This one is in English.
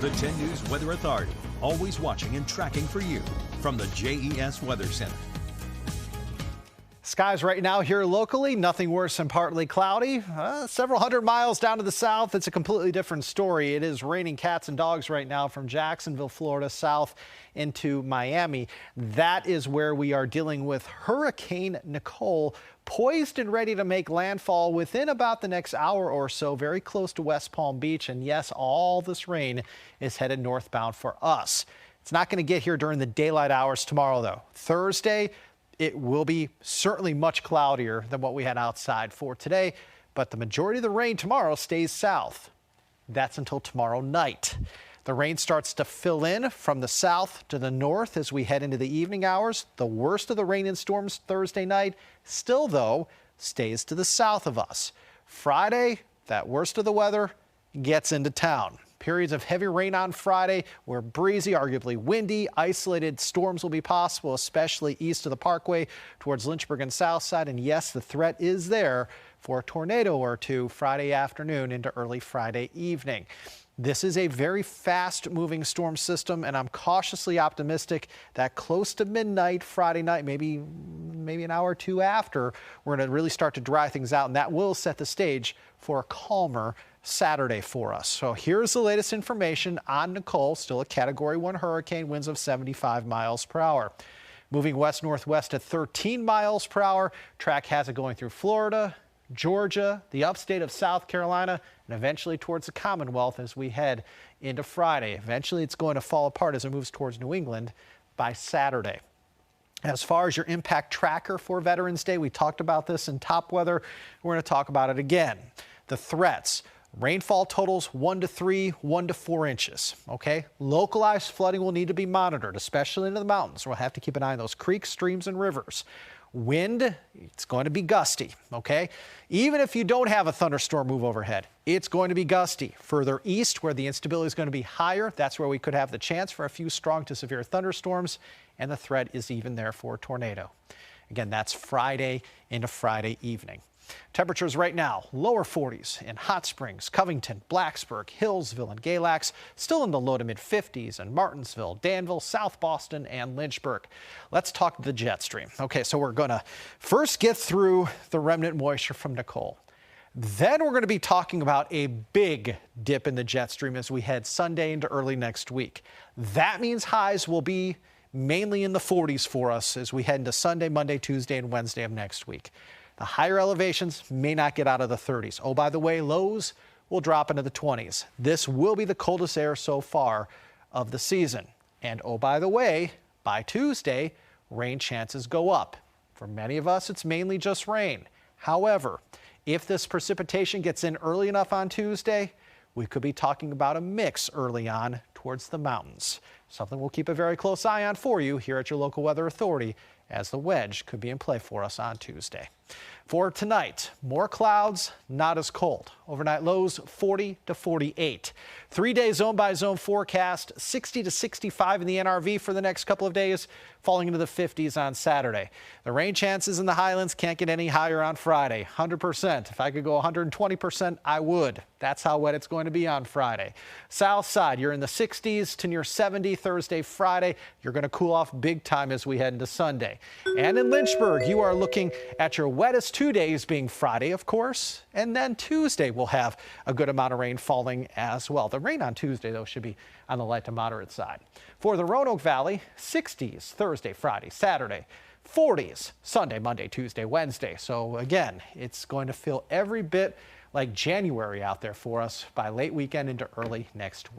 The 10 News Weather Authority, always watching and tracking for you from the JES Weather Center. Skies right now here locally, nothing worse than partly cloudy. Several hundred miles down to the south, it's a completely different story. It is raining cats and dogs right now from Jacksonville, Florida, south into Miami. That is where we are dealing with Hurricane Nicole, poised and ready to make landfall within about the next hour or so, very close to West Palm Beach. And yes, all this rain is headed northbound for us. It's not going to get here during the daylight hours tomorrow, though. Thursday, it will be certainly much cloudier than what we had outside for today, but the majority of the rain tomorrow stays south. That's until tomorrow night. The rain starts to fill in from the south to the north as we head into the evening hours. The worst of the rain and storms Thursday night still, though, stays to the south of us. Friday, that worst of the weather gets into town. Periods of heavy rain on Friday where breezy, arguably windy, isolated storms will be possible, especially east of the Parkway towards Lynchburg and Southside. And yes, the threat is there for a tornado or two Friday afternoon into early Friday evening. This is a very fast moving storm system, and I'm cautiously optimistic that close to midnight Friday night, maybe an hour or two after, we're going to really start to dry things out, and that will set the stage for a calmer Saturday for us. So here's the latest information on Nicole, still a Category 1 hurricane, winds of 75 miles per hour. Moving west-northwest at 13 miles per hour. Track has it going through Florida, Georgia, the upstate of South Carolina, and eventually towards the Commonwealth as we head into Friday. Eventually it's going to fall apart as it moves towards New England by Saturday. As far as your impact tracker for Veterans Day, we talked about this in Top Weather. We're going to talk about it again. The threats. Rainfall totals 1 to 3, 1 to 4 inches. Okay, localized flooding will need to be monitored, especially into the mountains. We'll have to keep an eye on those creeks, streams, and rivers. Wind, it's going to be gusty. Okay, even if you don't have a thunderstorm move overhead, it's going to be gusty. Further east, where the instability is going to be higher, that's where we could have the chance for a few strong to severe thunderstorms, and the threat is even there for a tornado. Again, that's Friday into Friday evening. Temperatures right now, lower 40s in Hot Springs, Covington, Blacksburg, Hillsville, and Galax. Still in the low to mid 50s in Martinsville, Danville, South Boston, and Lynchburg. Let's talk the jet stream. Okay, so we're going to first get through the remnant moisture from Nicole. Then we're going to be talking about a big dip in the jet stream as we head Sunday into early next week. That means highs will be mainly in the 40s for us as we head into Sunday, Monday, Tuesday, and Wednesday of next week. The higher elevations may not get out of the 30s. Oh, by the way, lows will drop into the 20s. This will be the coldest air so far of the season. And oh, by the way, by Tuesday, rain chances go up. For many of us, it's mainly just rain. However, if this precipitation gets in early enough on Tuesday, we could be talking about a mix early on towards the mountains. Something we'll keep a very close eye on for you here at your local weather authority, as the wedge could be in play for us on Tuesday. For tonight, more clouds, not as cold. Overnight lows 40 to 48. 3-day zone by zone forecast, 60 to 65 in the NRV for the next couple of days, falling into the 50s on Saturday. The rain chances in the highlands can't get any higher on Friday. 100%. If I could go 120%, I would. That's how wet it's going to be on Friday. South side, you're in the 60s to near 70 Thursday, Friday. You're going to cool off big time as we head into Sunday. And in Lynchburg, you are looking at your wettest 2 days being Friday, of course, and then Tuesday will have a good amount of rain falling as well. The rain on Tuesday, though, should be on the light to moderate side. For the Roanoke Valley, 60s Thursday, Friday, Saturday, 40s Sunday, Monday, Tuesday, Wednesday. So again, it's going to feel every bit like January out there for us by late weekend into early next week.